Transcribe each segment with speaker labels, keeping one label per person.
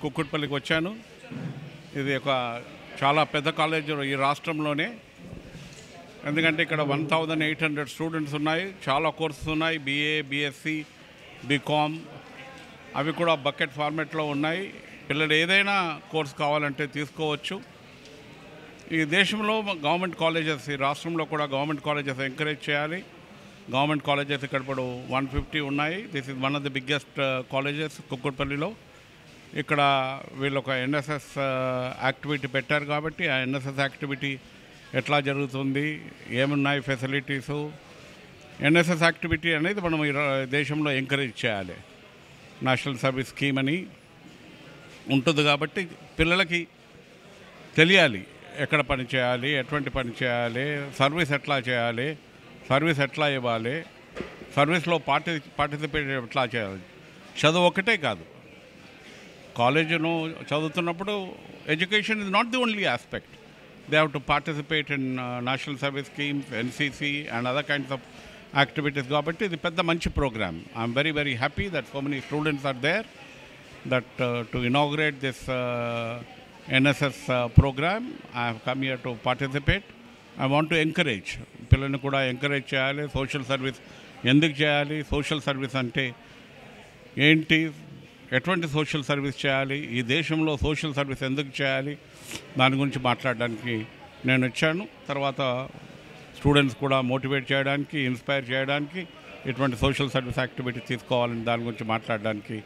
Speaker 1: కుక్కుట్పల్లికి వచ్చాను. ఇది ఒక చాలా పెద్ద కాలేజ్ ఈ రాష్ట్రంలోనే. ఎందుకంటే ఇక్కడ 1800 స్టూడెంట్స్ ఉన్నాయి. చాలా కోర్సెస్ ఉన్నాయి. BA, BSc, BCom అవి కూడా బకెట్ ఫార్మెట్లో ఉన్నాయి. పిల్లలు ఏదైనా కోర్స్ కావాలంటే తీసుకోవచ్చు. ఈ దేశంలో గవర్నమెంట్ కాలేజెస్, ఈ రాష్ట్రంలో కూడా గవర్నమెంట్ కాలేజెస్ ఎంకరేజ్ చేయాలి. గవర్నమెంట్ కాలేజెస్ ఇక్కడ ఇప్పుడు 150 ఉన్నాయి. This is one of the biggest colleges కుక్కుట్పల్లిలో. ఇక్కడ వీళ్ళు ఒక NSS యాక్టివిటీ పెట్టారు కాబట్టి ఆ NSS యాక్టివిటీ ఎట్లా జరుగుతుంది, ఏమున్నాయి ఫెసిలిటీసు, NSS యాక్టివిటీ అనేది మనం ఈ దేశంలో ఎంకరేజ్ చేయాలి. నేషనల్ సర్వీస్ స్కీమ్ అని ఉంటుంది కాబట్టి పిల్లలకి తెలియాలి ఎక్కడ పని చేయాలి, ఎటువంటి పని చేయాలి, సర్వీస్ ఎట్లా చేయాలి, సర్వీస్ ఎట్లా ఇవ్వాలి, సర్వీస్లో పార్టిసిపేట్ ఎట్లా చేయాలి. చదువు ఒకటే కాదు, కాలేజీను చదువుతున్నప్పుడు education is not the only aspect. They have to participate in national service schemes, NCC and other kinds of activities. కాబట్టి ఇది పెద్ద మంచి programme. I'm very very happy that so many students are there that to inaugurate this NSS program. I have come here to participate. I want to encourage పిల్లల్ని కూడా encourage చేయాలి. Social service ఎందుకు చేయాలి, social service అంటే ఏంటి, ఎటువంటి social service చేయాలి, ఈ దేశంలో సోషల్ సర్వీస్ ఎందుకు చేయాలి, దాని గురించి మాట్లాడడానికి నేను వచ్చాను. తర్వాత స్టూడెంట్స్ కూడా మోటివేట్ చేయడానికి, ఇన్స్పైర్ చేయడానికి ఇటువంటి సోషల్ సర్వీస్ యాక్టివిటీ తీసుకోవాలని దాని గురించి మాట్లాడడానికి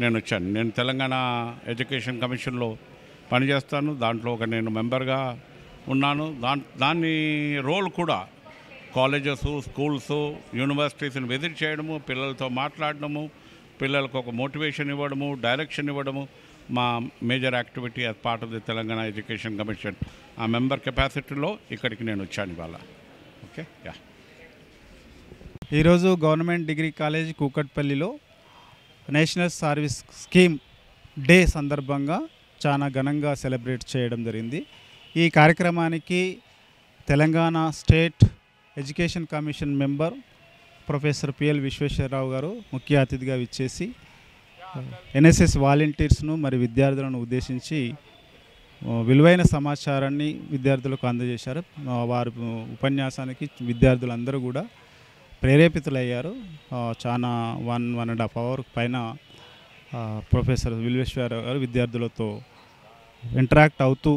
Speaker 1: నేను వచ్చాను. నేను తెలంగాణ ఎడ్యుకేషన్ కమిషన్లో పనిచేస్తాను. దాంట్లో నేను మెంబర్గా ఉన్నాను. దాని రోల్ కూడా కాలేజెస్, స్కూల్స్, యూనివర్సిటీస్ని విజిట్ చేయడము, పిల్లలతో మాట్లాడడము, పిల్లలకు ఒక మోటివేషన్ ఇవ్వడము, డైరెక్షన్ ఇవ్వడము మా major activity as part of the Telangana education commission. ఆ మెంబర్ కెపాసిటీలో ఇక్కడికి నేను వచ్చాను ఇవాళ. Okay, yeah.
Speaker 2: ఈరోజు గవర్నమెంట్ డిగ్రీ కాలేజ్ కూకట్పల్లిలో నేషనల్ సర్వీస్ స్కీమ్ డే సందర్భంగా చాలా ఘనంగా సెలబ్రేట్ చేయడం జరిగింది. ఈ కార్యక్రమానికి Telangana state education commission member professor PL Visweswararao గారు ముఖ్య అతిథిగా విచ్చేసి NSS వాలంటీర్స్ను మరి విద్యార్థులను ఉద్దేశించి విలువైన సమాచారాన్ని విద్యార్థులకు అందజేశారు. వారి ఉపన్యాసానికి విద్యార్థులందరూ కూడా ప్రేరేపితులయ్యారు. చాలా 1.5 అవర్ పైన ప్రొఫెసర్ విశ్వేశ్వరరావు గారు విద్యార్థులతో ఇంటరాక్ట్ అవుతూ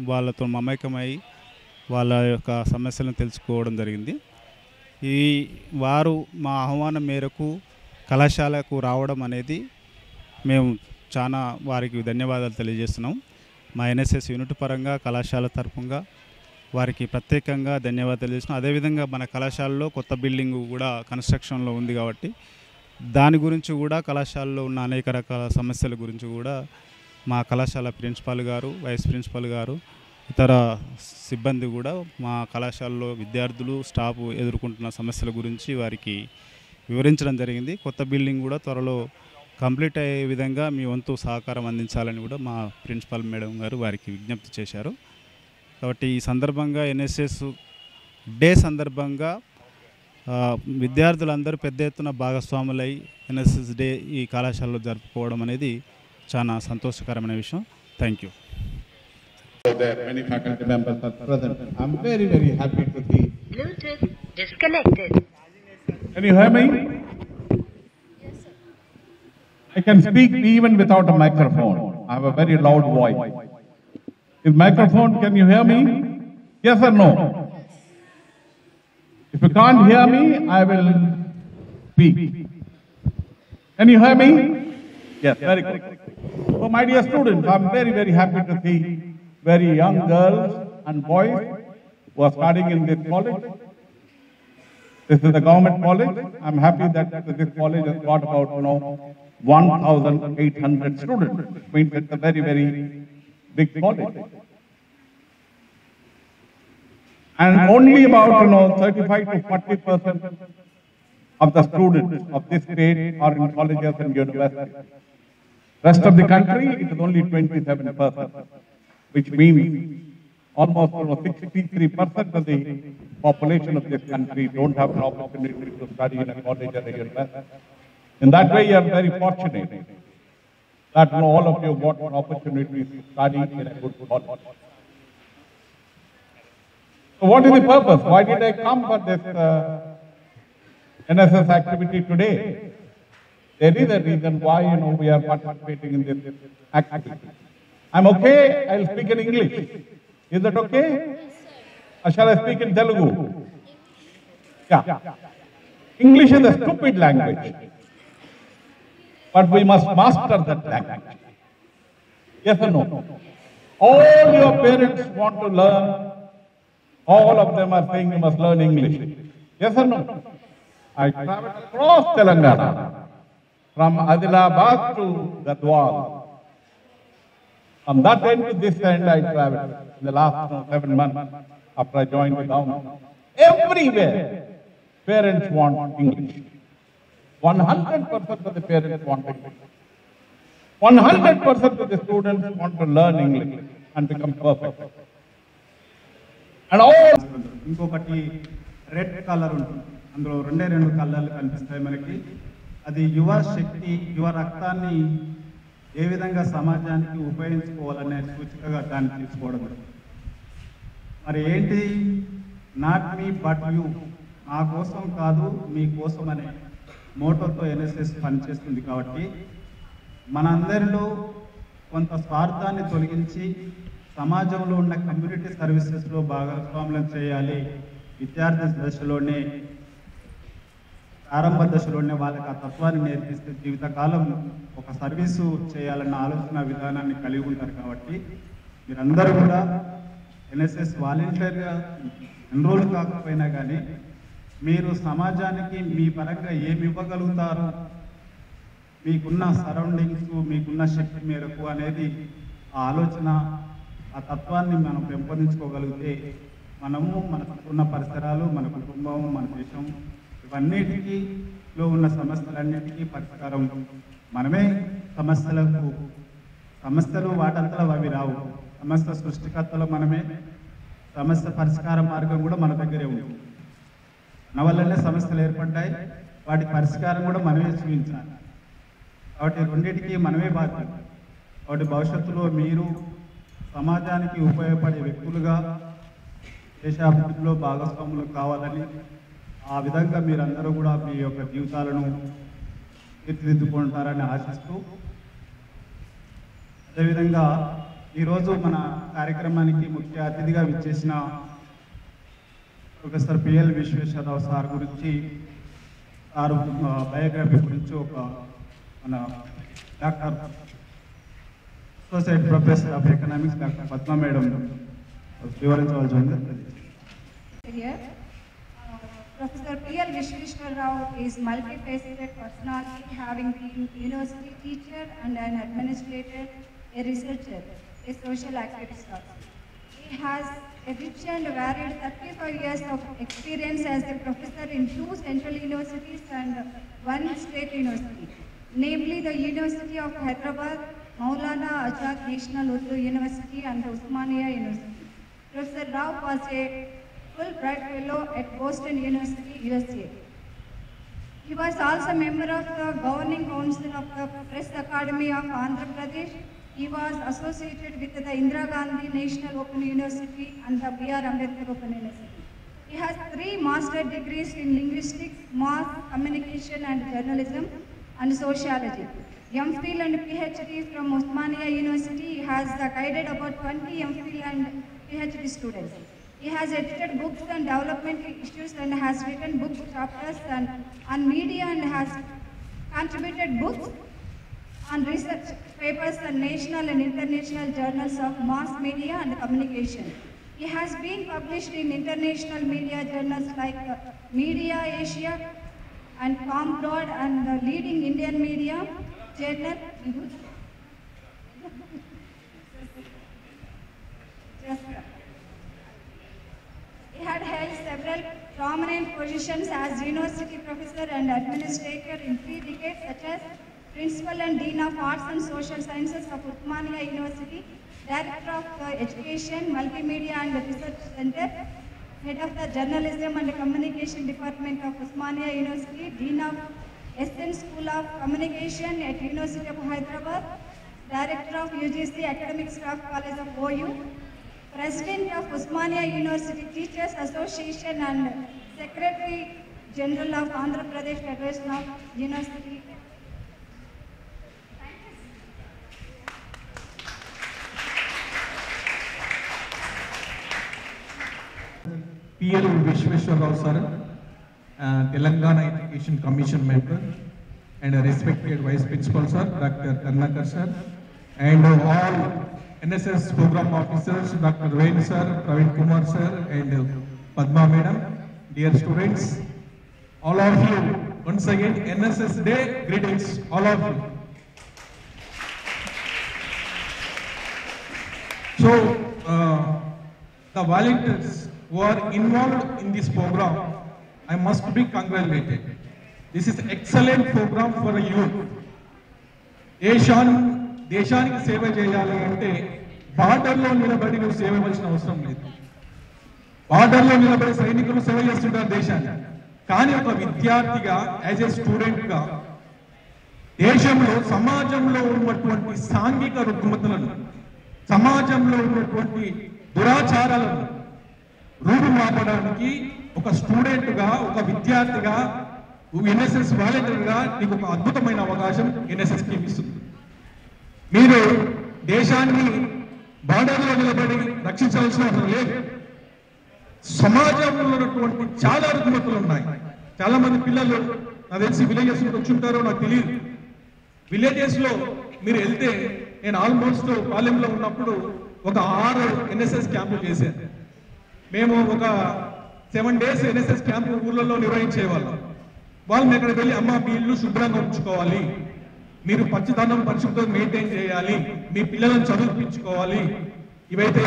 Speaker 2: వాళ్ళతో మమేకమై వాళ్ళ యొక్క సమస్యలను తెలుసుకోవడం జరిగింది. వారు మా ఆహ్వానం మేరకు కళాశాలకు రావడం అనేది మేము చాలా వారికి ధన్యవాదాలు తెలియజేస్తున్నాం. మా NSS యూనిట్ పరంగా కళాశాల తరఫుగా వారికి ప్రత్యేకంగా ధన్యవాదాలు తెలియజేస్తున్నాం. అదేవిధంగా మన కళాశాలలో కొత్త బిల్డింగ్ కూడా కన్స్ట్రక్షన్లో ఉంది కాబట్టి దాని గురించి కూడా కళాశాలలో ఉన్న అనేక రకాల సమస్యల గురించి కూడా మా కళాశాల ప్రిన్సిపాల్ గారు, వైస్ ప్రిన్సిపాల్ గారు, ఇతర సిబ్బంది కూడా మా కళాశాలలో విద్యార్థులు, స్టాఫ్ ఎదుర్కొంటున్న సమస్యల గురించి వారికి వివరించడం జరిగింది. కొత్త బిల్డింగ్ కూడా త్వరలో కంప్లీట్ అయ్యే విధంగా మీ వంతు సహకారం అందించాలని కూడా మా ప్రిన్సిపాల్ మేడం గారు వారికి విజ్ఞప్తి చేశారు. కాబట్టి ఈ సందర్భంగా NSS డే సందర్భంగా విద్యార్థులందరూ పెద్ద ఎత్తున భాగస్వాములై NSS డే ఈ కళాశాలలో జరుపుకోవడం అనేది చాలా సంతోషకరమైన విషయం. Thank you.
Speaker 1: There many faculty members are present. I'm very very happy to see.
Speaker 3: Bluetooth disconnected.
Speaker 1: Can you hear me? Yes, sir. I can speak even without a microphone. I have a very loud voice. Is microphone, can you hear me? Yes or no? If you can't hear me, I will speak. Can you hear me? Yes, very good. So my dear students, I'm very very happy to see very young girls and boys who are studying in this college. This is a government college. I'm happy that this college has got about 1,800 students. It means it's a very very big college. And only about 35 to 40% of the students of this state are in colleges and universities. Rest of the country, it is only 27%, which means almost 63% of the population of this country don't have an opportunity to study in a college or a university. In that way, you are very fortunate.
Speaker 4: that all of you got an opportunity to study in a good college. So what is the purpose? Why did I come for this NSS activity today? There is a reason why, we are participating in this activity. I'm okay, I'll speak in English. Is that okay? Or shall I speak in Telugu? Yeah. English is a stupid language. But we must master that language. Yes or no? All your parents want to learn. All of them are saying you must learn English. Yes or no? I traveled across Telangana, from Adilabad to Gadwal. From that end to this end I traveled in the last 7 months after I joined the government. Everywhere, parents want English. 100% of the parents want English. 100% of the students want to learn English and become perfect. And all
Speaker 2: ఇంకొకటి red colour ఉంటుంది, అందులో రెండు కలర్లు కనిపిస్తాయి మనకి. అది యువ శక్తి, యువ రక్తాన్ని ఏ విధంగా సమాజానికి ఉపయోగించుకోవాలనే సూచికగా దాన్ని తీసుకోవడం. మరి ఏంటి, నాట్ మీ బట్ యూ, నా కోసం కాదు మీ కోసం అనే మోటోతో ఎన్ఎస్ఎస్ పనిచేస్తుంది. కాబట్టి మనందరిలో కొంత స్వార్థాన్ని తొలగించి సమాజంలో ఉన్న కమ్యూనిటీ సర్వీసెస్లో భాగస్వాములను చేయాలి. విద్యార్థి దశలోనే, ప్రారంభ దశలోనే వాళ్ళకి ఆ తత్వాన్ని నేర్పిస్తే జీవితకాలం ఒక సర్వీసు చేయాలన్న ఆలోచన విధానాన్ని కలిగి ఉంటారు. కాబట్టి మీరందరూ కూడా ఎన్ఎస్ఎస్ వాలంటీర్గా ఎన్రోల్ కాకపోయినా కానీ మీరు సమాజానికి మీ పరంగా ఏమి ఇవ్వగలుగుతారు, మీకున్న సరౌండింగ్స్, మీకున్న శక్తి మేరకు అనేది ఆ ఆలోచన, ఆ తత్వాన్ని మనం పెంపొందించుకోగలిగితే మనము మనకున్న పరిసరాలు, మన కుటుంబం, మన దేశం, ఇవన్నిటికీలో ఉన్న సమస్యలన్నిటికీ పరిష్కారం మనమే. సమస్యలు వాటంతా అవి రావు. సమస్య సృష్టికర్తలు మనమే. సమస్య పరిష్కార మార్గం కూడా మన దగ్గరే ఉంది. మన వల్లనే సమస్యలు ఏర్పడ్డాయి, వాటి పరిష్కారం కూడా మనమే చూపించాలి. కాబట్టి రెండింటికి మనమే బాధ్యత. కాబట్టి భవిష్యత్తులో మీరు సమాజానికి ఉపయోగపడే వ్యక్తులుగా దేశాభివృద్ధిలో భాగస్వాములు కావాలని, ఆ విధంగా మీరందరూ కూడా మీ యొక్క జీవితాలను తీర్చిదిద్దుకుంటారని ఆశిస్తూ, అదేవిధంగా ఈరోజు మన కార్యక్రమానికి ముఖ్య అతిథిగా విచ్చేసిన ప్రొఫెసర్ పిఎల్ విశ్వేశ్వరరావు సార్ గురించి, సార్ బయోగ్రఫీ గురించి మన doctor associate professor of economics doctor Padma madam వివరించవలసి ఉంది.
Speaker 5: Professor P.L. Vishweshwar Rao is multifaceted personality, having been university teacher and an administrator, a researcher, a social activist also. He has a rich and varied 35 years of experience as a professor in 2 central universities and 1 state university, namely the University of Hyderabad, Maulana Azad National Urdu University and Osmania University. Professor Rao was a Fulbright Fellow at Boston University, USA. He was also a member of the Governing Council of the Press Academy of Andhra Pradesh. He was associated with the Indira Gandhi National Open University and the B.R. Ambedkar Open University. He has 3 master's degrees in linguistics, mass communication and journalism, and sociology. MPhil and PhD from Osmania University. He has guided about 20 MPhil and PhD students. He has edited books on development issues and has written book chapters on media and has contributed books on research papers on national and international journals of mass media and communication. He has been published in international media journals like Media Asia and Combrod and the leading Indian media journal. He had held several prominent positions as university professor and administrator in 3 decades, such as Principal and Dean of Arts and Social Sciences of Osmania University, Director of Education, Multimedia and Research Center, Head of the Journalism and Communication Department of Osmania University, Dean of SN School of Communication at University of Hyderabad, Director of UGC Academic Staff College of OU, President of Osmania University Teachers Association and Secretary General of Andhra Pradesh Federation of University.
Speaker 6: PL Vishweshwar Rao sir, Telangana Education Commission member, and a respected Vice Principal sir, Dr. Karnakar sir, and all NSS program officers, Dr. Vain sir, Praveen Kumar sir, and Padma madam, dear students, all of you, once again NSS Day greetings, all of you. So, the volunteers who are involved in this program, I must be congratulated. This is excellent program for youth. దేశానికి సేవ చేయాలి అంటే బార్డర్లో నిలబడి నువ్వు సేవ ఇవ్వాల్సిన అవసరం లేదు. బార్డర్లో నిలబడి సైనికులు సేవ చేస్తుంటారు దేశాన్ని. కానీ ఒక విద్యార్థిగా యాజ్ ఏ స్టూడెంట్గా దేశంలో సమాజంలో ఉన్నటువంటి సాంఘిక రుగ్మతలను, సమాజంలో ఉన్నటువంటి దురాచారాలను రూపుమాపడానికి ఒక స్టూడెంట్గా, ఒక విద్యార్థిగా, ఎన్ఎస్ఎస్ వాలంటీర్గా నీకు ఒక అద్భుతమైన అవకాశం ఎన్ఎస్ఎస్ స్కీమ్ ఇస్తుంది. మీరు దేశాన్ని బార్డర్లో నిలబడి రక్షించాల్సిన అవసరం లేదు. సమాజంలో ఉన్నటువంటి చాలా రుగ్మతలు ఉన్నాయి. చాలా మంది పిల్లలు నాకు తెలిసి విలేజెస్ వచ్చి ఉంటారో నాకు తెలియదు. విలేజెస్లో మీరు వెళ్తే, నేను ఆల్మోస్ట్ పాలెంలో ఉన్నప్పుడు ఒక 6 ఎన్ఎస్ఎస్ క్యాంపులు చేశాను. మేము ఒక 7 days ఎన్ఎస్ఎస్ క్యాంపు ఊళ్ళలో నిర్వహించేవాళ్ళం. వాళ్ళు ఎక్కడికి వెళ్ళి, అమ్మ మీ ఇల్లు శుభ్రంగా ఉంచుకోవాలి, మీరు పచ్చదనం పరిశుభ్రత మెయింటైన్ చేయాలి, మీ పిల్లలను చదివించుకోవాలి, ఇవైతే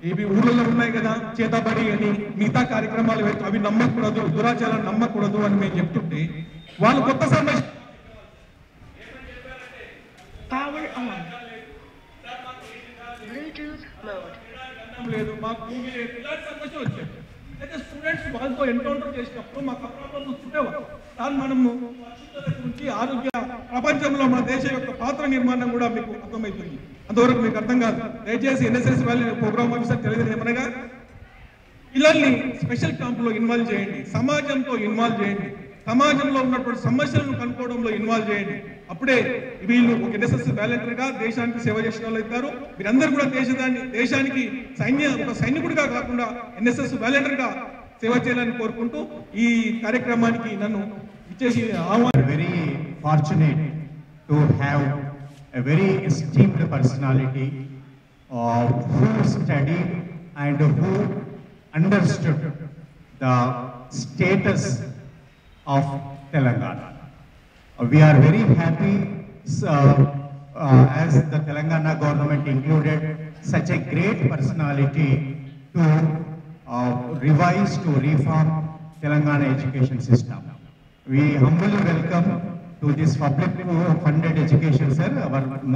Speaker 6: ఇవి ఊళ్ళలో ఉన్నాయి కదా చేతబడి అని మిగతా కార్యక్రమాలు అవి నమ్మకూడదు, దురాచారాలు నమ్మకూడదు అని మేము చెప్తుంటే వాళ్ళు కొత్త సమస్య లేదు, మాకు ఇలాంటి సమస్య వచ్చాయి. అయితే స్టూడెంట్స్ వాళ్ళతో ఎన్కౌంటర్ చేసినప్పుడు మాకు అప్రాబ్లం చూస్తుండేవారు. దాన్ని మనము గురించి ఆరోగ్య ప్రపంచంలో మన దేశం యొక్క పాత్ర నిర్మాణం కూడా మీకు అర్థమవుతుంది. అంతవరకు మీకు అర్థం కాదు. దయచేసి ఎన్ఎస్ఎస్ వాళ్ళ ప్రోగ్రామ్ ఆఫీసర్ తెలియదు ఏమనగా పిల్లల్ని స్పెషల్ క్యాంపులో ఇన్వాల్వ్ చేయండి, సమాజంతో ఇన్వాల్వ్ చేయండి, సమాజంలో ఉన్నటువంటి సమస్యలను కనుక్కోవడంలో ఇన్వాల్వ్ చేయండి. అప్పుడే వీళ్ళు ఒక ఎన్ఎస్ఎస్ వాలంటీర్గా దేశానికి సేవ చేసిన వాళ్ళు అవుతారు. మీరందరూ కూడా దేశానికి ఒక సైనికుడిగా కాకుండా ఎన్ఎస్ఎస్ వాలంటీర్గా సేవ చేయాలని కోరుకుంటూ ఈ కార్యక్రమానికి నన్ను ఇచ్చేసి
Speaker 7: very fortunate to have a very esteemed personality who studied and who understood the status of Telangana. We are very happy as the Telangana government included such a great personality to revise, to reform Telangana education system. We humbly welcome to this public funded education, sir.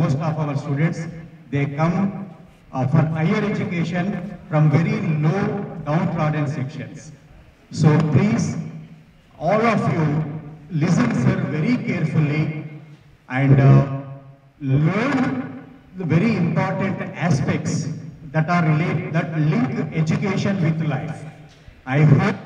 Speaker 7: Most of our students, they come for higher education from very low downtrodden sections. So please, all of you, listen, sir, very carefully and learn the very important aspects that are related, that link education with life. I hope